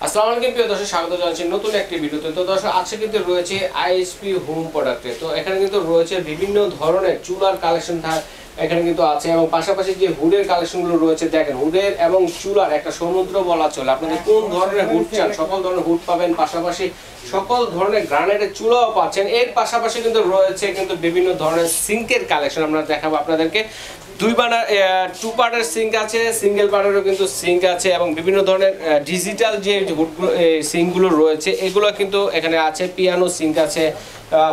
আসসালামু আলাইকুম প্রিয় দর্শক, স্বাগত জানাচ্ছি নতুন একটি ভিডিওতে। তো দর্শক, আজকে কিন্তু রয়েছে আইএসপি হোম প্রোডাক্টে। তো এখানে কিন্তু রয়েছে বিভিন্ন ধরনের চুলার কালেকশন এখানে কিন্তু আছে, এবং পাশাপাশি যে হুডের কালেকশনগুলো রয়েছে, দেখেন হুডের এবং চুলার একটা সমুদ্র বলা চলে। আপনাদের কোন ধরনের হুড চান, সকল ধরনের হুড পাবেন, পাশাপাশি সকল ধরনের গ্রানাইটের চুলাও পাচ্ছেন। এর পাশাপাশি কিন্তু রয়েছে কিন্তু বিভিন্ন ধরনের সিঙ্কের কালেকশন আমরা দেখাবো আপনাদেরকে। টু পার্টের সিঙ্ক আছে, সিঙ্গেল পার্টেরও কিন্তু সিঙ্ক আছে, এবং বিভিন্ন ধরনের ডিজিটাল যে সিঙ্কগুলো রয়েছে এগুলো কিন্তু এখানে আছে। পিয়ানো সিঙ্ক আছে,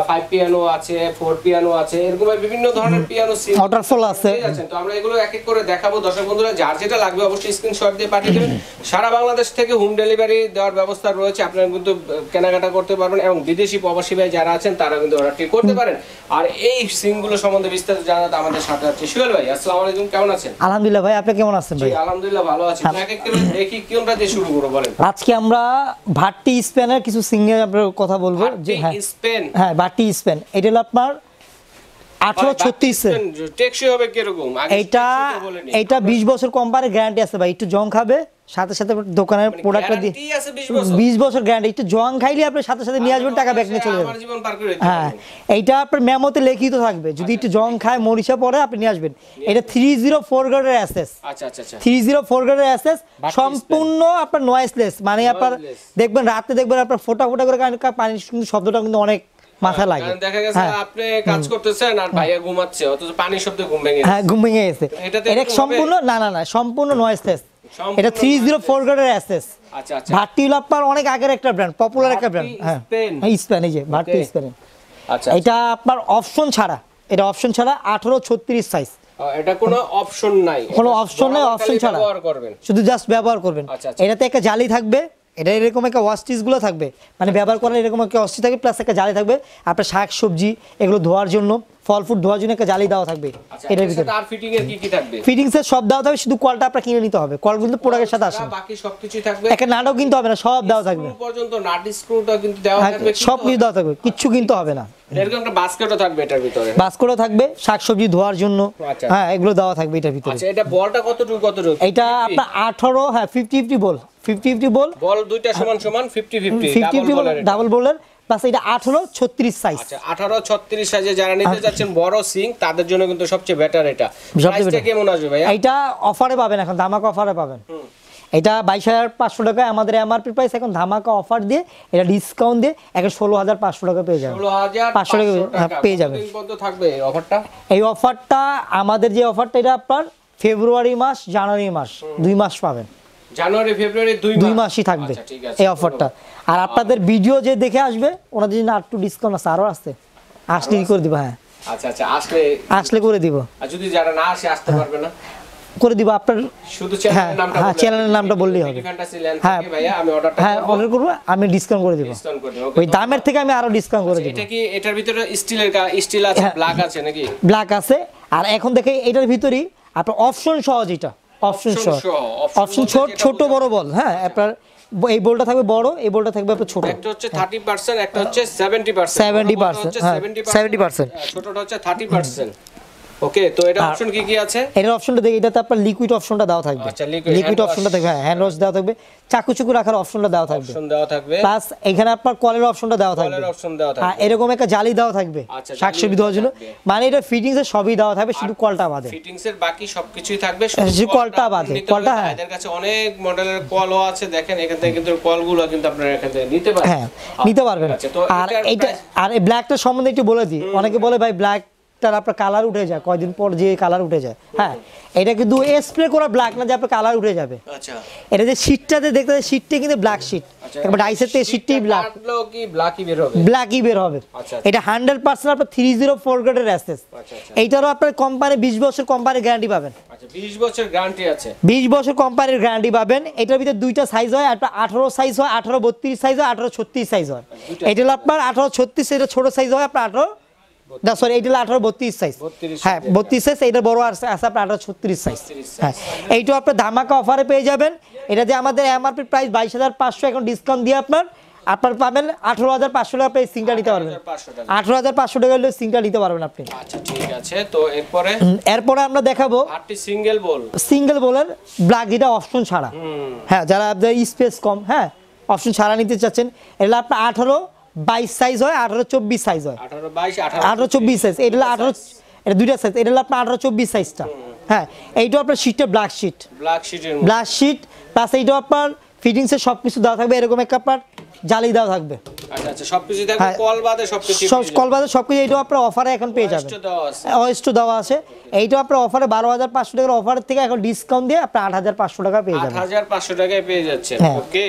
5 পিয়ানো আছে, 4 পিয়ানো আছে, এরকম বিভিন্ন ধরনের পিয়ানো সিঙ্ক ওয়াটারফল আছে। তো আমরা এগুলো এক এক করে দেখাবো। দর্শক বন্ধুরা, যার যেটা লাগবে অবশ্যই স্ক্রিনশট দিয়ে পাঠিয়ে দেবেন। সারা বাংলাদেশ থেকে হোম ডেলিভারি দেওয়ার ব্যবস্থা রয়েছে, আপনারা কিন্তু কেনাকাটা করতে পারবেন, এবং বিদেশি প্রবাসী ভাই যারা আছেন তারা কিন্তু অর্ডারটি করতে পারেন। আর এই সিঙ্কগুলো সম্বন্ধে বিস্তারিত জানাতে আমাদের সাথে আছে সোহেল ভাই। আসসালামু আলাইকুম, কেমন আছেন? আলহামদুলিল্লাহ ভাই, আপনি কেমন আছেন ভাই? আলহামদুলিল্লাহ ভালো আছি। এক এক করে দেখি কোনটা দিয়ে শুরু করব বলেন। আজকে আমরা ভাট্টি স্পেনের কিছু সিঙ্গের আপনার কথা বলবো। যে হ্যাঁ ভাট্টি স্পেন, এটা হলো আপনার 1836 টেকসই হবে কি রকম? এটা 20 বছর কোম্পানির গ্যারান্টি আছে ভাই। একটু জং খাবে, সাথে সাথে দোকানের প্রোডাক্টটা দিয়ে 20 বছর গ্যারান্টি। একটু জং খাইলে আপনি সাথে সাথে নিয়ে আসবেন, টাকা ব্যাক নিয়ে চলে যাবেন। হ্যাঁ, এইটা আপনার মেমোতে লিখিত থাকবে, যদি একটু জং খায় মরিচা পড়ে আপনি নিয়ে আসবেন। এটা 304 গ্রেডের এসএস। আচ্ছা আচ্ছা আচ্ছা, 304 গ্রেডের এসএস, সম্পূর্ণ আপনার নয়েজলেস। মানে আপনার দেখবেন রাতে দেখবেন আপনার ফোটা ফোটা করে পানি শব্দটা কিন্তু অনেক মাথা লাগে। দেখা গেছে আপনি কাজ করতেছেন আর ভাইয়া ঘুমাচ্ছে, অথচ পানির শব্দে ঘুম ভেঙে গেছে। হ্যাঁ, ঘুম ভেঙে গেছে। এটা সম্পূর্ণ না সম্পূর্ণ নয়েজলেস। এটা 304 গ্রেডের এসএস। আচ্ছা আচ্ছা, ভাট্টি হলো আপনার অনেক আগের একটা ব্র্যান্ড, পপুলার একটা ব্র্যান্ড। হ্যাঁ, স্পেন, এই যে ভাট্টি স্পেন। আচ্ছা, এটা আপনার অপশন ছাড়া, এটা অপশন ছাড়া 1836 সাইজ। এটা কোনো অপশন নাই, কোনো অপশন নাই, অপশন ছাড়া ব্যবহার করবেন, শুধু জাস্ট ব্যবহার করবেন। এটাতে একটা জালি থাকবে, এটা এরকম একটা ওয়াস্টিস গুলো থাকবে, মানে ব্যবহার করার এরকম একটা ওয়াস্টিস থাকবে, প্লাস একটা জালি থাকবে আপনার শাক সবজি এগুলো ধোয়ার জন্য, ফল ফ্রুট ধোয়ার জন্য একটা জালি দেওয়া থাকবে। এটার ভিতরে আর ফিটিং এর কি কি থাকবে? ফিটিংস এর সব দেওয়া থাকবে, শুধু কলটা আপনারা কিনে নিতে হবে। কল কিন্তু প্রোডাক্টের সাথে আসে, বাকি সবকিছু থাকবে। একটা নাটও কিনতে হবে না, সব দেওয়া থাকবে। স্ক্রু পর্যন্ত নাট স্ক্রুটা কিন্তু দেওয়া থাকবে, সব কিছু দেওয়া থাকবে, কিচ্ছু কিনতে হবে না। এরকম একটা বাস্কেটও থাকবে এটার ভিতরে, বাস্কেটও থাকবে শাক সবজি ধোয়ার জন্য। হ্যাঁ, এগুলো দেওয়া থাকবে এটার ভিতরে। আচ্ছা, এটা বলটা কতটুকু কতটুকু? এটা আপনার 18, হ্যাঁ 50-50 বল, 50-50 বল দুইটা সমান সমান 50-50 ডাবল বলের। প্লাস এটা 1836 সাইজ। আচ্ছা, 1836 সাইজে যারা নিতে যাচ্ছেন বড় সিঙ্ক, তাদের জন্য কিন্তু সবচেয়ে বেটার এটা। প্রাইসটা কেমন আসবে ভাই? এটা অফারে পাবেন, এখন ধামাকা অফারে পাবেন। এটা 22,500 টাকা আমাদের এমআরপি প্রাইস, এখন ধামাকা অফার দিয়ে এটা ডিসকাউন্ট দিয়ে এখন 16,500 টাকা পেয়ে যাবেন। 16,500 টাকা পেয়ে যাবেন। কতদিন পর্যন্ত থাকবে এই অফারটা? এই অফারটা আমাদের যে অফারটা, এটা আপনার ফেব্রুয়ারি মাস জানুয়ারি মাস 2 মাস পাবেন। জানুয়ারি ফেব্রুয়ারি 2 মাসই থাকবে এই অফারটা। আর আপনাদের ভিডিও যে দেখে আসবে ওনাদের জন্য আর একটু ডিসকাউন্ট আছে, আরো আছে, আসলে করে দিব। হ্যাঁ আচ্ছা আচ্ছা, আসলে করে দিব। আর যদি যারা না আসে, আসতে পারবে না, করে দিব। আপনার শুধু চ্যানেলের নামটা, হ্যাঁ চ্যানেলের নামটা বললেই হবে। হ্যাঁ ভাইয়া, আমি অর্ডারটা অর্ডার করব, আমি ডিসকাউন্ট করে দিব। ওই দামের থেকে আমি আরো ডিসকাউন্ট করে দিব। এটা কি এটার ভিতরে স্টিল আছে, ব্ল্যাক আছে নাকি? ব্ল্যাক আছে। আর এখন দেখে এটার ভিতরেই আপনার অপশন সহ, যেটা অপশন ছোট বড় বল। হ্যাঁ, আপনার এই বলটা থাকবে বড়, এই বলটা থাকবে আপনার ছোট। একটা হচ্ছে 30%, একটা হচ্ছে 70%। 70%, ছোটটা হচ্ছে 30%। ওকে, তো এটা অপশন কি কি আছে? এর অপশনটা দেখি, এটাতে আপনার লিকুইড অপশনটা দেওয়া থাকবে। আচ্ছা, লিকুইড অপশনটা থাকবে, হ্যান্ড ওয়াশ দেওয়া থাকবে, চাকু রাখার অপশনটা দেওয়া থাকবে, প্লাস এখানে আপনার কলের অপশনটা দেওয়া থাকবে। আর এরকম একটা জালি দেওয়া থাকবে শাকসবজি ধোয়ার জন্য। মানে এটা ফিটিংস এর সবই দেওয়া থাকবে, শুধু কলটা বাদে। ফিটিংস এর বাকি সবকিছুই থাকবে, শুধু কলটা বাদে। কলটা, হ্যাঁ, এদের কাছে অনেক মডেলের কলও আছে, দেখেন এখান থেকে কিন্তু কলগুলো কিন্তু আপনারা এখান থেকে নিতে পারবেন। হ্যাঁ, নিতে পারবেন। আর এইটা, আর এই ব্ল্যাকটা সম্বন্ধে একটু বলে দিই। অনেকে বলে ভাই ব্ল্যাক আপনার কালার উঠে যায়, কয়দিন পর যে কালার উঠে যায়। হ্যাঁ, এটা কিন্তু স্প্রে করা ব্ল্যাক না যে আপনার কালার উঠে যাবে। আচ্ছা, এটা যে শীটটাতে দেখতে, শীটটা কিন্তু ব্ল্যাক শীট, একবার ডাইসের থেকে শীটটাই ব্ল্যাকই বের হবে। এটা 100% আপনার 304 গ্রেডের এসএস। এইটারও আপনার কোম্পানি 20 বছর কোম্পানির গ্যারান্টি পাবেন। আচ্ছা, 20 বছর গ্যারান্টি আছে, 20 বছর কোম্পানির গ্যারান্টি পাবেন। এটার ভিতরে দুইটা সাইজ হয়, একটা 18 সাইজ হয়, 1832 সাইজ হয়, 1836 সাইজ হয়। এটা হলো আপনার 1836, এটা ছোট সাইজ হয় আপনার 18, এইটা 1832 সাইজ। হ্যাঁ, 32 সাইজ। এটা বড় আছে আপনার 1836 সাইজ। হ্যাঁ, এইটা আপনার ধামাকা অফারে পেয়ে যাবেন। এটা যে আমাদের এমআরপি প্রাইস 22,500, এখন ডিসকাউন্ট দিয়ে আপনার পাবেন 18,500 টাকা। আপনি সিঙ্গটা নিতে পারবেন, 18,500 টাকা হলে সিঙ্গটা নিতে পারবেন আপনি। আচ্ছা, ঠিক আছে। তো এরপরে আমরা দেখাবো সিঙ্গেল বলের ব্ল্যাক, যেটা অপশন ছাড়া। হ্যাঁ, যারা আপনাদের স্পেস কম, হ্যাঁ অপশন ছাড়া নিতে চাচ্ছেন, এটা আপনার 18-22 সাইজ হয়, 18-24 সাইজ হয়। 18-24 সাইজ, এটা 18, এটা দুইটা সাইজ, এটা আপনার 18-24 সাইজটা। হ্যাঁ, এইটা আপনার শীটটা black sheet, black sheet plus এইটা আপনার ফিটিংসে সবকিছু দেওয়া থাকবে, এরকম একটা আপনার জালি দেওয়া থাকবে। আচ্ছা আচ্ছা, সবকিছু থাকবে, কল বাদে সবকিছু, কল বাদে সবকিছু। এইটা আপনার অফারে এখন পেয়ে যাবেন, ওয়েস্ট দেওয়া আছে। এইটা আপনার অফারে 12,500 টাকার অফার থেকে এখন ডিসকাউন্ট দিয়ে আপনি 8,500 টাকা পেয়ে যাবেন, 8,500 টাকায় পেয়ে যাচ্ছেন। ওকে,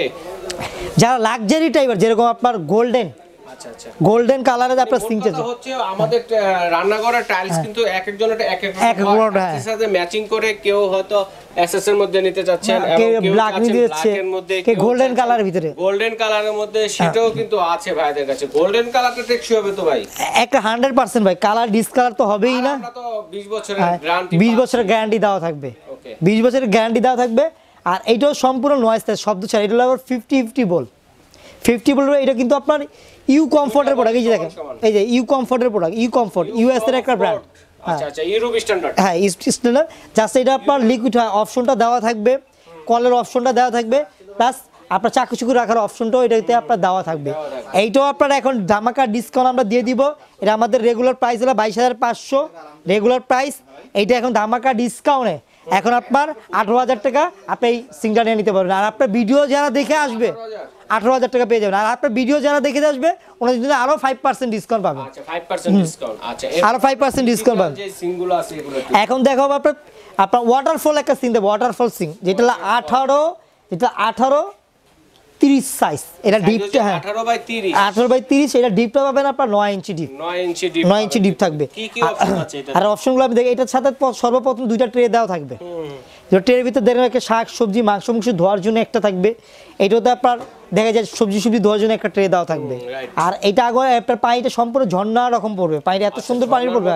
যারা লাক্সারি টাইপের, যেরকম আপনার গোল্ডেন, আচ্ছা আচ্ছা, গোল্ডেন কালারের আপনার সিঙ্ক চার্জ হচ্ছে আমাদের রান্নাঘরের টাইলস কিন্তু এক একজনের এক এক রকম, এর সাথে ম্যাচিং করে কেউ হয়তো এসএস এর মধ্যে নিতে যাচ্ছেন, এবং কেউ ব্ল্যাক নিতে যাচ্ছে, কে গোল্ডেন কালারের ভিতরে, গোল্ডেন কালারের মধ্যে, সেটাও কিন্তু আছে ভাইদের কাছে। গোল্ডেন কালারটা টেকসই হবে তো ভাই? একটা 100% ভাই, কালার ডিসকালার তো হবেই না। আমরা তো 20 বছরের গ্যারান্টি, 20 বছরের গ্যারান্টি দেওয়া থাকবে, 20 বছরের গ্যারান্টি দেওয়া থাকবে। আর এইটাও সম্পূর্ণ নয়েজ শব্দ ছাড়া, এটা হলো আবার 50-50 বল, 50 বল। এটা কিন্তু আপনার ইউ কমফোর্টের প্রোডাক্ট, এই যে দেখেন, এই যে ইউ কমফোর্টের প্রোডাক্ট, ইউ কমফোর্ট ইউএস এর একটা ব্র্যান্ড। আচ্ছা আচ্ছা, ইউরোপ স্ট্যান্ডার্ড, হ্যাঁ স্ট্যান্ডার্ড। জাস্ট এটা আপনার লিকুইড অপশনটা দেওয়া থাকবে, কলের অপশনটা দেওয়া থাকবে, প্লাস আপনার চাকু রাখার অপশনটাও এটাতে আপনার দেওয়া থাকবে। এইটাও আপনার এখন ধামাকা ডিসকাউন্ট আমরা দিয়ে দিব। এটা আমাদের রেগুলার প্রাইস হলো 22,500 রেগুলার প্রাইস, এইটা এখন ধামাকা ডিসকাউন্টে এখন আপনার 18,000 টাকা আপনি এই সিংটা নিয়ে নিতে পারবেন। আর আপনার ভিডিও যারা দেখে আসবে 18,000 টাকা পেয়ে যাবেন। আর আপনার ভিডিও যারা দেখে আসবে ওনাদের জন্য আরো 5% ডিসকাউন্ট পাবেন। আচ্ছা 5% ডিসকাউন্ট, আচ্ছা আরো 5% ডিসকাউন্ট পাবেন। যে সিংগুলো আছে এগুলো এখন দেখাবো আপনার ওয়াটারফল একটা সিং দেবো, ওয়াটারফল সিং, যেটা 18-30 সাইজ। এটা ডিপটা, হ্যাঁ 18/30, এটা ডিপটা পাবেন আপনার 9 ইঞ্চি ডিপ, 9 ইঞ্চি ডিপ থাকবে। কি কি অপশন আছে এটা? আর অপশনগুলো আমি দেখি, এটার সাথে সর্বপ্রথম দুইটা ট্রে দেওয়া থাকবে। যে ট্রের ভিতরে দেখেন একটা শাক সবজি মাংস ধোয়ার জন্য একটা থাকবে, এইটাতে আপনার দেখা যায় সবজি ধোয়ার জন্য একটা ট্রে দেওয়া থাকবে। আর এটা আগে আপনার পানিটা সম্পূর্ণ ঝর্ণা রকম পড়বে, পানিটা এত সুন্দর পানি পড়বে,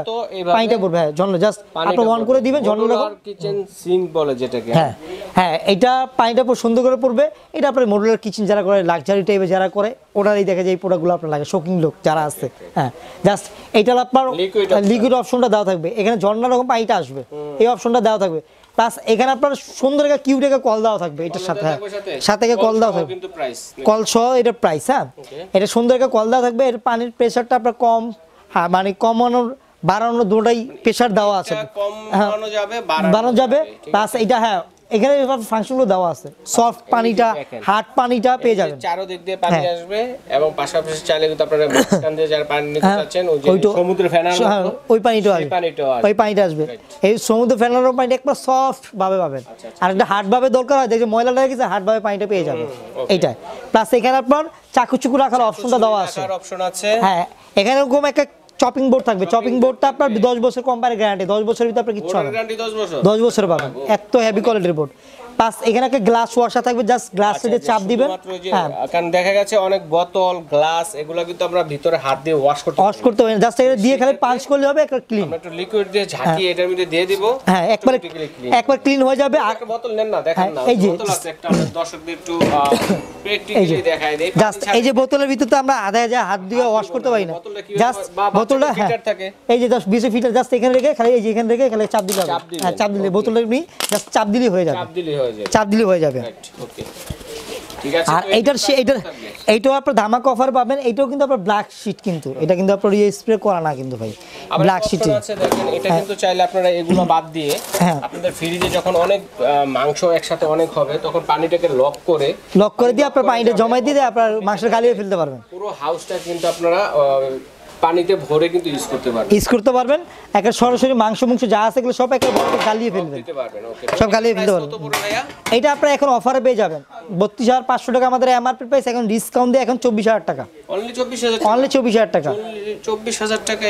পানিটা পড়বে, হ্যাঁ ঝর্ণা, জাস্ট আপনি অন করে দিবেন ঝর্ণা রকম কিচেন সিঙ্ক বলে যেটাকে। হ্যাঁ হ্যাঁ, এটা পানিটা পুরো সুন্দর করে পড়বে। এটা আপনার মডুলার কিচেন যারা করে, লাক্সারি টাইপের যারা করে, ওনারাই দেখা যায় এই প্রোডাক্টগুলো আপনার লাগে, শৌখিন লোক যারা আছে। হ্যাঁ, জাস্ট এইটা আপনার লিকুইড অপশনটা দেওয়া থাকবে, এখানে ঝর্ণা রকম পানিটা আসবে, এই অপশনটা দেওয়া থাকবে। প্লাস এখানে আপনার সুন্দর একটা কিউট একটা কল দেওয়া থাকবে, এটার সাথে, হ্যাঁ সাথে কল দেওয়া থাকবে, কল সহ এটা প্রাইস। হ্যাঁ, এটা সুন্দর একটা কল দেওয়া থাকবে। এর পানির প্রেসারটা আপনার কম, হ্যাঁ মানে কমানোর বাড়ানোর দুটোই প্রেসার দেওয়া আছে, বাড়ানো যাবে। প্লাস এটা, হ্যাঁ এখানে ফাংশনগুলো দেওয়া আছে, সফট পানিটা, হার্ড পানিটা পেয়ে যাবেন, চারো দিক দিয়ে পানি আসবে। এবং পাশাপাশি চাইলে কিন্তু আপনারা মাঝখান দিয়ে যারা পানি নিতে চাচ্ছেন, ওই যে সমুদ্র ফেনার ওই পানিটা আসবে, ওই পানিটা আসবে। এই সমুদ্র ফেনার পানিটা একবার সফট ভাবে পাবেন। আর একটা হার্ড ভাবে দরকার হয়, দেখে ময়লা লাগে, হার্ড ভাবে পানিটা পেয়ে যাবেন এইটাই। প্লাস এখানে আপনার চাকু রাখার অপশনটা দেওয়া আছে, হ্যাঁ এখানে এরকম একটা চপিং বোর্ড থাকবে। চপিং বোর্ডটা আপনার 10 বছর কোম্পানির গ্যারান্টি, 10 বছরের ভিতরে আপনার কিছু হবে না, 10 বছর পাবেন, এত হেভি কোয়ালিটির বোর্ড। প্লাস এখানে একটা গ্লাস ওয়াশার থাকবে, জাস্ট গ্লাস দিয়ে চাপ দিবেন। হ্যাঁ, কারণ দেখা গেছে অনেক বোতল গ্লাস এগুলো কিন্তু আমরা ভিতরে হাত দিয়ে ওয়াশ করতে হবে না, জাস্ট এটা দিয়ে খালি পাঞ্চ করলে হবে, একটা ক্লিন। আমরা একটু লিকুইড দিয়ে ঝাঁকিয়ে এটার মধ্যে দিয়ে দিব, হ্যাঁ একবার ক্লিন হয়ে যাবে। আর বোতল নেন না, দেখেন না বোতল আছে একটা, আমরা দর্শকদের একটু প্র্যাকটিক্যালি দেখাই দেই। জাস্ট এই যে বোতলের ভিতরে আমরা আধা হাত দিয়ে ওয়াশ করতে পারি না, জাস্ট বোতলটা, হ্যাঁ এই যে 10-20 ফিটার জাস্ট এখানে রেখে খালি, এই যে এখানে রেখে খালি চাপ দিলে হবে। হ্যাঁ, চাপ দিলে বোতলটা এমনি জাস্ট চাপ দিলেই হয়ে যাবে, চাপ দিলেই হয়ে যাবে। আর এইটাও আপনার ধামাকা অফার পাবেন। এইটাও কিন্তু আপনার ব্ল্যাক শীট, কিন্তু এটা কিন্তু আপনার স্প্রে করা না কিন্তু ভাই, ব্ল্যাক শীট আছে। দেখেন এটা কিন্তু চাইলে আপনারা এগুলো বাদ দিয়ে আপনাদের ফ্রিজে যখন অনেক মাংস একসাথে অনেক হবে, তখন পানিটাকে লক করে দিয়ে আপনার পানিটা জমাই দিয়ে আপনার মাংসের গালিয়ে ফেলতে পারবেন। পুরো হাউসটা কিন্তু আপনারা পানিতে ভরে কিন্তু ইউজ করতে পারবেন। একটা সরাসরি মাংস যা আছে এগুলো সব একটা বড় গালিয়ে ফেলবেন, সব গালিয়ে ফেলতে পারবেন। এটা আপনারা এখন অফারে পেয়ে যাবেন 32,500 টাকা আমাদের এমআরপি প্রাইস, এখন ডিসকাউন্ট দিয়ে এখন 24,000 টাকা, অনলি 24,000 টাকা, 24,000 টাকা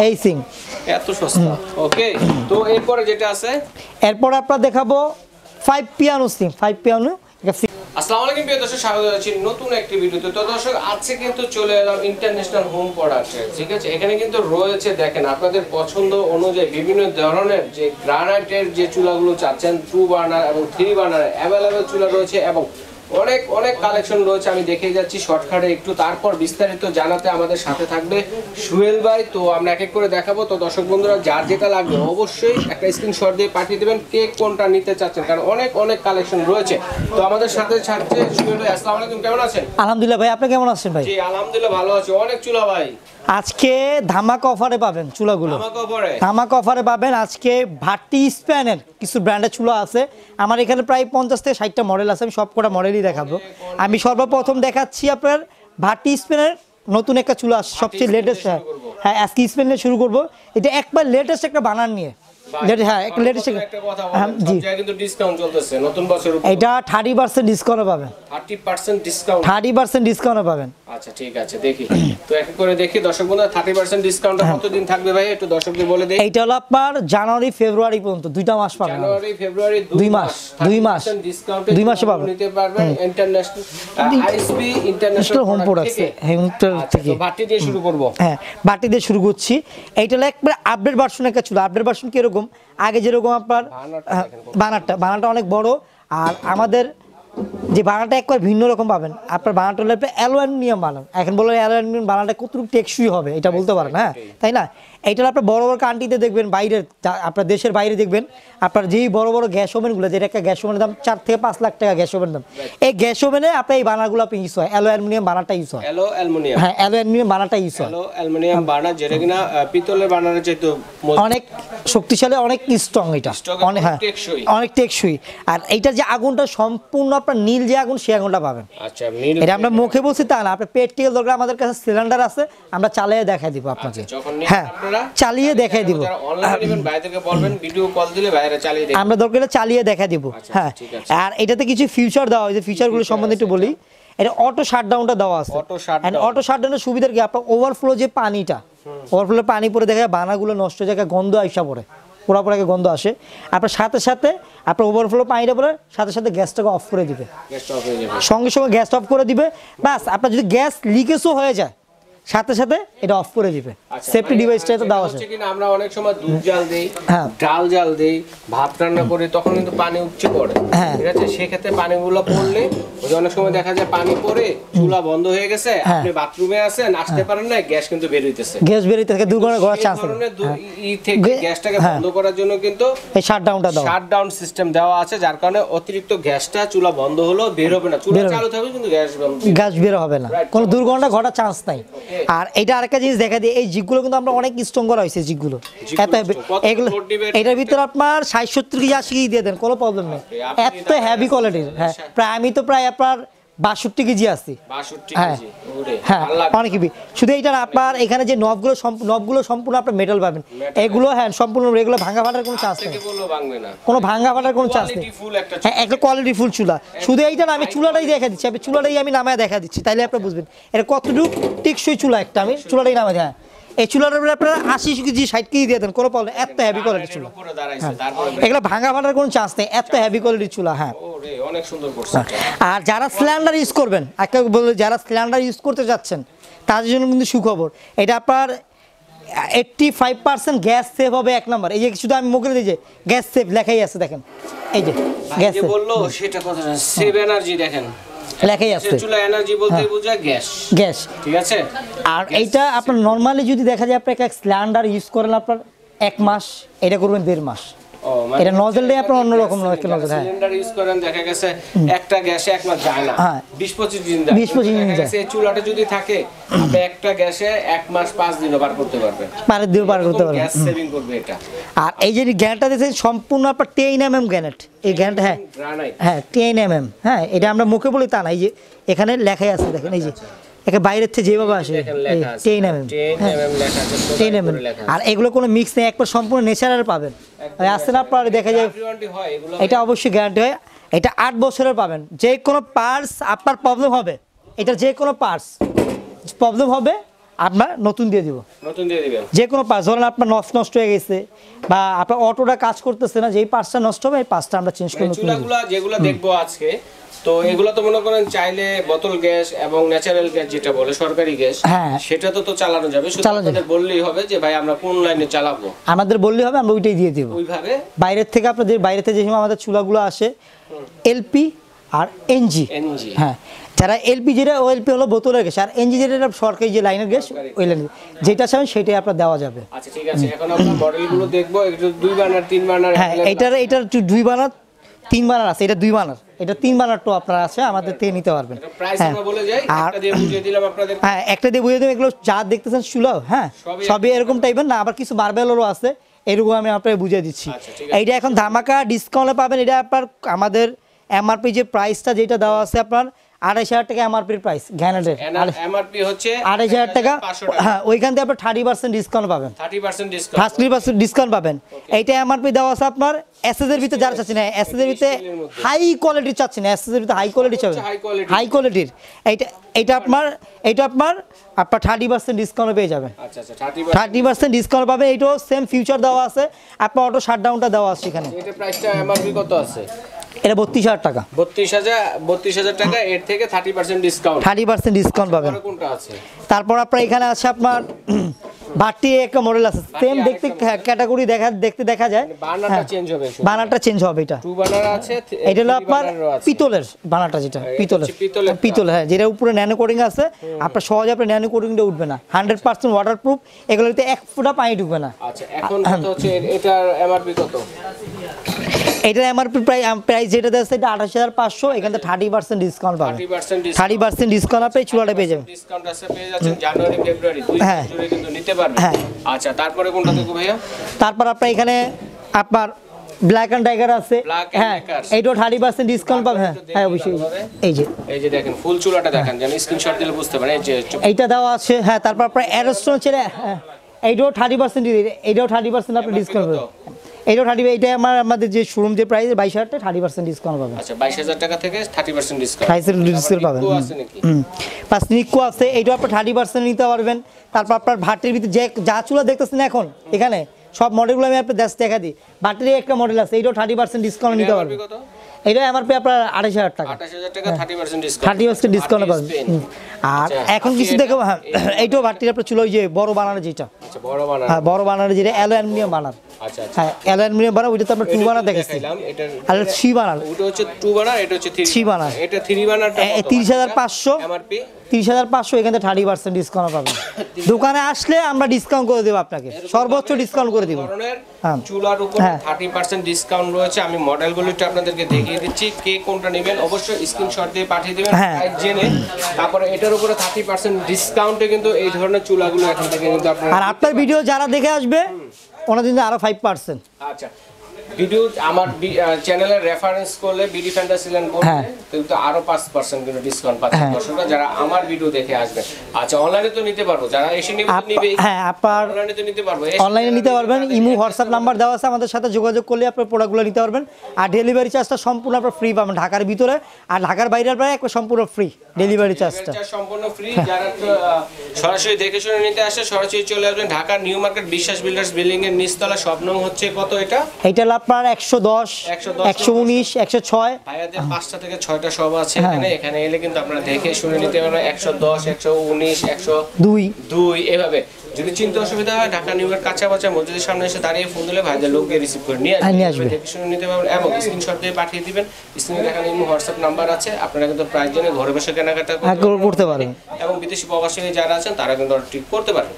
এই সিং এত সস্তা। ওকে, তো এরপরে যেটা আছে, এরপর আপনারা দেখাবো 5 পিয়ানো সিং, 5 পিয়ানো। আসসালামু আলাইকুম প্রিয় দর্শক, স্বাগত জানাচ্ছি নতুন একটি ভিডিওতে। তো দর্শক আজকে কিন্তু চলে এলাম ইন্টারন্যাশনাল হোম প্রোডাক্টে, ঠিক আছে। এখানে কিন্তু রয়েছে, দেখেন আপনাদের পছন্দ অনুযায়ী বিভিন্ন ধরনের যে গ্রানাইটের যে চুলাগুলো চাচ্ছেন, 2 বার্নার এবং 3 বার্নার অ্যাভেলেবেল চুলা রয়েছে, এবং অনেক অনেক কালেকশন রয়েছে, আমি দেখে যাচ্ছি শর্টকাটে একটু, তারপর বিস্তারিত জানাতে আমাদের সাথে থাকবে সুহেল ভাই। তো আমরা এক এক করে দেখাবো। তো দর্শক বন্ধুরা যার যেটা লাগবে অবশ্যই একটা স্ক্রিনশট দিয়ে পাঠিয়ে দেবেন কে কোনটা নিতে চাচ্ছেন, কারণ অনেক অনেক কালেকশন রয়েছে। তো আমাদের সাথে থাকছে সুহেল ভাই। আসসালামু আলাইকুম, কেমন আছেন? আলহামদুলিল্লাহ ভাই, আপনি কেমন আছেন ভাই? জি আলহামদুলিল্লাহ ভালো আছি। অনেক চুলা ভাই আজকে ধামাকা অফারে পাবেন চুলাগুলো, আমাকে পরে ধামাকা অফারে পাবেন। আজকে ভাটি স্প্যানের কিছু ব্র্যান্ডের চুলা আছে আমার এখানে, প্রায় 50 থেকে 60টা মডেল আছে। আমি সবকটা মডেলই দেখাবো। আমি সর্বপ্রথম দেখাচ্ছি আপনার ভাটি স্প্যানের নতুন একটা চুলা আসছে, সবচেয়ে লেটেস্ট। হ্যাঁ আজকে স্পেন নিয়ে শুরু করবো। এটা একবার লেটেস্ট একটা বানান নিয়ে, হ্যাঁ একটা লেটেস্ট একটা কথা বলেন, সব জায়গায় কিন্তু ডিসকাউন্ট চলতেছে নতুন বছরের উপর। এটা 30% ডিসকাউন্ট পাবেন, 30% ডিসকাউন্ট, 30% ডিসকাউন্ট পাবেন। আচ্ছা ঠিক আছে, দেখি তো এক এক করে দেখি। দর্শক বন্ধুরা 30% ডিসকাউন্টটা কতদিন থাকবে ভাই একটু দর্শকদের বলে দেই। এইটা হলো আপনার জানুয়ারি ফেব্রুয়ারি পর্যন্ত 2টা মাস পাবেন। জানুয়ারি ফেব্রুয়ারি 2 মাস ডিসকাউন্টে 2 মাসে পাবেন, নিতে পারবেন। International ISP international home products থেকে। তো বাটি দিয়ে শুরু করব। হ্যাঁ বাটি দিয়ে শুরু করছি। এইটা হলো একবার আপডেট ভার্সন একটা ছিল। আপডেট ভার্সন কি এরকম, আগে যেরকম আপনার বানাটা অনেক বড়, আর আমাদের যে বানাটা একবার ভিন্ন রকম পাবেন। আপনার বানাটা হলে অ্যালুমিনিয়াম বানান, এখন বলে অ্যালুমিনিয়াম বানাটা কতটুকু টেকসই হবে এটা বলতে পারেন, হ্যাঁ তাই না? এইটা আপনার বড় বড় কান্ট্রিতে দেখবেন, বাইরে আপনার দেশের বাইরে দেখবেন আপনার যেই বড় বড় গ্যাস ওভেনগুলো, যেটা একটা গ্যাস ওভেনের দাম 4 থেকে 5 লাখ টাকা গ্যাস ওভেনের দাম, এই গ্যাস ওভেনে আপনার এই বানাগুলো আপনি ইউজ হয়, অ্যালুমিনিয়াম বানাটা ইউজ হয়। অ্যালুমিনিয়াম, হ্যাঁ অ্যালুমিনিয়াম বানাটা ইউজ হয়। অ্যালুমিনিয়াম বানা যেটা কিনা পিতলের বানার চাইতে অনেক শক্তিশালী, অনেক স্ট্রং, এটা অনেক, হ্যাঁ অনেক টেকসই। আর এইটার যে আগুনটা সম্পূর্ণ আপনার নীল যে আগুন, সেই আগুনটা পাবেন। আচ্ছা নীল, এটা আমরা মুখে বলছি তা না, আপনার প্র্যাকটিক্যাল দরকার। আমাদের কাছে সিলিন্ডার আছে, আমরা চালিয়ে দেখাই দিব আপনাকে। হ্যাঁ চালিয়ে দেখাই দিব, অনলাইনে নেবেন বাইরেকে বলবেন ভিডিও কল দিলে বাইরে চালিয়ে দেব, আমরা দরকার চালিয়ে দেখাই দিব। হ্যাঁ আর এটাতে কিছু ফিচার দেওয়া হয়েছে, ফিচারগুলো সম্বন্ধে একটু বলি। এটা অটো শাটডাউনটা দেওয়া আছে। অটো শাটডাউনের সুবিধার কি, আপনার ওভারফ্লো যে পানিটা, ওভারফ্লো পানি পরে দেখা যায় বানাগুলো নষ্ট হয়ে যায়, গন্ধ আইসা পড়ে, পুরোপুরি গন্ধ আসে। আপনার সাথে সাথে আপনার ওভারফ্লো পানিটা পরে সাথে সাথে গ্যাসটাকে অফ করে দিবে, সঙ্গে সঙ্গে গ্যাস অফ করে দিবে। বাস আপনার যদি গ্যাস লিকেজও হয়ে যায় সাথে সাথে এটা অফ করে দিবে। সেফটি ডিভাইসটা এটা দেওয়া আছে। আমরা অনেক সময় দুধ জাল দেই, ডাল জাল দেই, ভাত রান্না করি, তখন কিন্তু পানি উপচে পড়ে, ঠিক আছে? সেক্ষেত্রে পানিগুলো পড়লে অনেক সময় দেখা যায় পানি পড়ে চুলা বন্ধ হয়ে গেছে, আপনি বাথরুমে আছেন আসতে পারেন না, গ্যাস কিন্তু বের হইতেছে, গ্যাস বের হইতেছে, দুর্ঘটনা ঘটার চান্স থাকে। এই থেকে গ্যাসটাকে বন্ধ করার জন্য কিন্তু এই শাটডাউন সিস্টেম দেওয়া আছে, যার কারণে অতিরিক্ত গ্যাসটা চুলা বন্ধ হলো বের হবে না, চুলা চালু থাকবে কিন্তু গ্যাস বের হবে না, কোনো দুর্ঘটনা ঘটার চান্স নাই। আর এটা আরেকটা জিনিস দেখা দিই, এই জিগগুলো কিন্তু আমরা অনেক স্ট্রং করা হয়েছে জিগগুলো। এগুলো এটার ভিতরে আপনার 60-70 কেজি 80 কেজি দিয়ে দেন, কোনো প্রবলেম নেই, এত হেভি কোয়ালিটির। হ্যাঁ প্রায় আমি তো প্রায় আপনার 62 কেজি আছি। হ্যাঁ হ্যাঁ অনেক হেভি। শুধু এইটা আপনার এখানে যে নবগুলো সম্পূর্ণ আপনার মেটাল পাবেন, এগুলো হ্যাঁ সম্পূর্ণ এগুলো ভাঙা ফাটার কোনো চান্স নেই, কোনো ভাঙা ফাটার কোনো চান্স নেই। হ্যাঁ একটা কোয়ালিটি ফুল চুলা। শুধু এইটা না, আমি চুলাটাই দেখা দিচ্ছি, আমি চুলাটাই আমি নামায় দেখা দিচ্ছি, তাইলে আপনি বুঝবেন এটা কতটুকু টেকসই চুলা একটা। আমি চুলাটাই নামাই, হ্যাঁ এই চুলাটার উপরে আপনারা 80 কেজি 60 কেজি দিয়ে দেন, কোনো প্রবলেম, এত হেভি কোয়ালিটির চুলা। এগুলো ভাঙা ফাটার কোনো চান্স নেই, এত হেভি কোয়ালিটির চুলা। হ্যাঁ অনেক সুন্দর করছে। আর যারা সিলিন্ডার ইউজ করবেন, একটা বলে যারা সিলিন্ডার ইউজ করতে যাচ্ছেন তাদের জন্য কিন্তু সুখবর। এটা আপনার 85% গ্যাস সেভ হবে, এক নাম্বার। এই যে শুধু আমি মুখে দিই যে গ্যাস সেভ লেখাই আছে, দেখেন এই যে গ্যাস সেভ বললো, সেটা কথা না, সেভ এনার্জি দেখেন লেখাই আছে। চুলা এনার্জি বলতে বোঝায় গ্যাস, ঠিক আছে? আর এইটা আপনার নরমালি যদি দেখা যায় আপনি একটা সিলিন্ডার ইউজ করেন আপনার 1 মাস, এটা করবেন 1.5 মাস। এটা নজলটাই আপনার অন্যরকম একটা নজল। হ্যাঁ সিলিন্ডার ইউজ করেন দেখা গেছে একটা গ্যাসে 1 মাস যায় না, 20-25 দিন যায়। 20-25 দিন যায়। এই চুলাটা যদি থাকে আপনি একটা গ্যাসে 1 মাস 5 দিনও পার করতে পারবেন, পার করতে পারবেন, গ্যাস সেভিং করবে এটা। আর এই যে গ্যানেটটা দেখেন সম্পূর্ণ আপনার 10 mm গ্যানেট, এই গ্যানেট হ্যাঁ হ্যাঁ 10 mm। হ্যাঁ এটা আমরা মুখে বলি তা না, এই যে এখানে লেখাই আছে দেখেন, এই যে একে বাইরের থেকে যেভাবে আসে 10 mm, 10 mm। আর এগুলো কোনো মিক্স নেই, একবার সম্পূর্ণ ন্যাচারাল পাবেন। আসছে না আপনার দেখা যায়, এটা অবশ্যই গ্যারান্টি হয়। এটা 8 বছরের পাবেন। যে কোনো পার্টস আপনার প্রবলেম হবে, এটা যে কোনো পার্টস প্রবলেম হবে আপনার নতুন দিয়ে দিব, নতুন দিয়ে দিবেন। যে কোনো পার্টস ধরেন আপনার নষ্ট হয়ে গেছে বা আপনার অটোটা কাজ করতেছে না, যেই পার্টসটা নষ্ট হবে এই পার্টসটা আমরা চেঞ্জ করে নতুন দিব। যেগুলো দেখবো আজকে, তো এগুলো তো মনে করেন চাইলে বোতল গ্যাস এবং ন্যাচারাল গ্যাস যেটা বলে সরকারি গ্যাস, হ্যাঁ সেটা তো চালানো যাবে, শুধু আপনাদের বললেই হবে যে ভাই আমরা কোন লাইনে চালাবো, আমাদের বললেই হবে, আমরা ওইটাই দিয়ে দেব। ওইভাবে বাইরের থেকে আপনাদের বাইরে থেকে যে সময় আমাদের চুলাগুলো আসে এলপি আর এনজি। হ্যাঁ, যারা এলপি যেটা ওএলপি হলো বোতলের গ্যাস, আর এনজি যেটা সরকারি যে লাইনের গ্যাস ওই লাইনের যেটা চান সেটাই আপনার দেওয়া যাবে। আচ্ছা ঠিক আছে, এখন আমরা মডেলগুলো দেখবো। একটু 2 বার্নার 3 বার্নার। হ্যাঁ, এটার 2 বার্নার 3 বার্নার আছে, এটা 2 বার্নার, এটা 3 বার্নার তো আপনার আছে, আমাদের থেকে নিতে পারবেন। প্রাইস আমরা বলে যাই, একটা দিয়ে বুঝিয়ে দিলাম আপনাদের। হ্যাঁ, একটা দিয়ে বুঝিয়ে দিলাম। এগুলো যা দেখতেছেন চুলা, হ্যাঁ সবই এরকম টাইপের না, আবার কিছু বারবেলেরও আছে, এরকম আমি আপনাকে বুঝিয়ে দিচ্ছি। এইটা এখন ধামাকা ডিসকাউন্টে পাবেন। এটা আপনার আমাদের এমআরপি যে প্রাইসটা যেটা দেওয়া আছে আপনার 28000 টাকা এমআরপির প্রাইস গ্যানেটের। এমআরপি হচ্ছে 28000 টাকা। হ্যাঁ, ওইখান থেকে আপনি 30% ডিসকাউন্ট পাবেন। 30% ডিসকাউন্ট, 30% ডিসকাউন্ট পাবেন। এইটা এমআরপি দেওয়া আছে আপনার এসএস এর ভিতরে, যারা চাচ্ছেন এসএস এর ভিতরে হাই কোয়ালিটি চাচ্ছেন, এসএস এর ভিতরে হাই কোয়ালিটি চাচ্ছেন, হাই কোয়ালিটির এইটা আপনার 30% ডিসকাউন্ট পেয়ে যাবেন। আচ্ছা আচ্ছা, 30% ডিসকাউন্ট পাবেন। এইটাও সেম ফিউচার দেওয়া আছে, আপনার অটো শাটডাউনটা দেওয়া আছে এখানে। এটা প্রাইসটা এমআরপি কত আছে? এটা 32000 টাকা। 32000 টাকা, এর থেকে 30% ডিসকাউন্ট, 30% ডিসকাউন্ট পাবেন। কোনটা আছে? তারপর আপনার এখানে আছে আপনার ভাটি একটা মডেল আছে, সেম দেখতে ক্যাটাগরি দেখতে দেখা যায়, বার্নারটা চেঞ্জ হবে, বার্নারটা চেঞ্জ হবে। এটা 2 বার্নার আছে, এটা হলো আপনার পিতলের বার্নারটা, যেটা পিতল, হ্যাঁ, যেটা উপরে ন্যানো কোটিং আছে, আপনার সহজে আপনার ন্যানো কোটিংটা উঠবে না, 100% ওয়াটারপ্রুফ, এগুলোতে 1 ফোঁটা পানি ঢুকবে না। আচ্ছা, এখন কত হচ্ছে এটার এমআরপি কত? এটার এমআরপি প্রাইস যেটা আছে এটা 28500, এখান থেকে 30% ডিসকাউন্ট পাবেন। 30% ডিসকাউন্ট আপনি চুলাটা পেয়ে যাবেন। ডিসকাউন্ট আছে, পেয়ে যাচ্ছেন জানুয়ারি ফেব্রুয়ারি 2 মাস জুড়ে কিন্তু নিতে পারবেন। আচ্ছা, তারপরে কোনটা দেখো ভাইয়া? তারপর আপনার এখানে আপনার ব্ল্যাক এন্ড টাইগার আছে, হ্যাঁ, এইটাও 30% ডিসকাউন্ট পাবেন। হ্যাঁ অবশ্যই, এই যে দেখেন ফুল চুলাটা দেখেন, যেন স্ক্রিনশট দিলে বুঝতে পারেন। এই যে এইটা দেওয়া আছে। হ্যাঁ, তারপর আপনার অ্যারোস্টোন ছেড়ে এইটাও 30%, এইটাও 30% আপনি ডিসকাউন্ট পাবেন। এইটাও 30, এইটা আমাদের যে শোরুম যে প্রাইস 22000 টাকা, 30% ডিসকাউন্ট পাবেন। আচ্ছা, 22000 টাকা থেকে 30% ডিসকাউন্ট, 30% ডিসকাউন্ট পাবেন। পাঁচ নিকো আছে, এইটাও আপনি 30% নিতে পারবেন। তারপর আপনার ভাটির ভিতরে যে যা চুলা দেখতেছেন এখন এখানে সব মডেলগুলো আমি আপনার দেখা দিই। ভাটির একটা মডেল আছে, এইটাও 30% ডিসকাউন্ট নিতে পারবেন। এটা এমআরপি আপনার 28000 টাকা, 28000 টাকা, 30% ডিসকাউন্ট, 30% ডিসকাউন্ট পাবেন। আর এখন কিছু দেখো, হ্যাঁ, এইটাও ভাটির আপনার চুলা, ওই যে বড় বানার যেটা, আচ্ছা বড় বানার, হ্যাঁ বড় বানার যেটা অ্যালুমিনিয়াম বানার। আচ্ছা হ্যাঁ, অ্যালুমিনিয়াম বানার, ওইটা তো আমরা 2 বানার দেখাচ্ছি। আর 3 বানার, ওটা হচ্ছে 2 বানার, এটা হচ্ছে 3 বানার। এটা 3 বানারটা 30500 এমআরপি, 30500, এখান থেকে 30% ডিসকাউন্ট পাবেন। দোকানে আসলে আমরা ডিসকাউন্ট করে দেব, আপনাকে সর্বোচ্চ ডিসকাউন্ট করে দিব। চুলার উপর 30% ডিসকাউন্ট রয়েছে। আমি মডেলগুলো একটু আপনাদেরকে দেখিয়ে দিচ্ছি, কে কোনটা নেবেন অবশ্যই স্ক্রিনশট দিয়ে পাঠিয়ে দিবেন, প্রাইস জেনে। তারপরে এটার উপরে 30% ডিসকাউন্টে কিন্তু এই ধরনের চুলাগুলো এখান থেকে কিন্তু আপনারা, আর আপনার ভিডিও যারা দেখে আসবে ওনাদের জন্য আরো 5%। আচ্ছা, ভিডিও আমার চ্যানেলে রেফারেন্স করলে বিডি ফ্যান্টাসিল্যান্ড বলতে কিন্তু আরো 5% কিন্তু ডিসকাউন্ট পাচ্ছেন দর্শকরা যারা আমার ভিডিও দেখে আসবেন। আচ্ছা, অনলাইনে তো নিতে পারবো, যারা এসে নিবে, হ্যাঁ আপনার অনলাইনে তো নিতে পারবো, অনলাইনে নিতে পারবেন। ইমো হোয়াটসঅ্যাপ নাম্বার দেওয়া আছে, আমাদের সাথে যোগাযোগ করলে আপনার প্রোডাক্টগুলো নিতে পারবেন। আর ডেলিভারি চার্জটা সম্পূর্ণ আপনার ফ্রি পাবেন, ঢাকার ভিতরে আর ঢাকার বাইরের প্রায় একবার সম্পূর্ণ ফ্রি ডেলিভারি চার্জটা, সম্পূর্ণ ফ্রি। যারা সরাসরি দেখে শুনে নিতে আসে সরাসরি চলে আসবেন ঢাকা নিউ মার্কেট বিশ্বাস বিল্ডার্স বিল্ডিং এর নিচতলা, শপ নং হচ্ছে কত? এটা আপনার 110, 119, 106। ভাইয়াদের 5টা থেকে 6টা শপ আছে এখানে এলে কিন্তু আপনারা দেখে শুনে নিতে পারবেন। 110, 119, 102 এভাবে। যদি চিন্তা অসুবিধা হয় ঢাকা নিউ মার্কেট কাঁচাপাচা মসজিদের সামনে এসে দাঁড়িয়ে ফোন দিলে ভাইদের লোককে রিসিভ করে নিয়ে আসবে, দেখে শুনে নিতে পারবেন এবং স্ক্রিনশট দিয়ে পাঠিয়ে দিবেন। স্ক্রিনে দেখানো ইমো হোয়াটসঅ্যাপ নাম্বার আছে, আপনারা কিন্তু প্রাইস জেনে ঘরে বসে কেনাকাটা করতে পারেন এবং বিদেশি প্রবাসী যারা আছেন তারা কিন্তু অর্ডার করতে পারেন।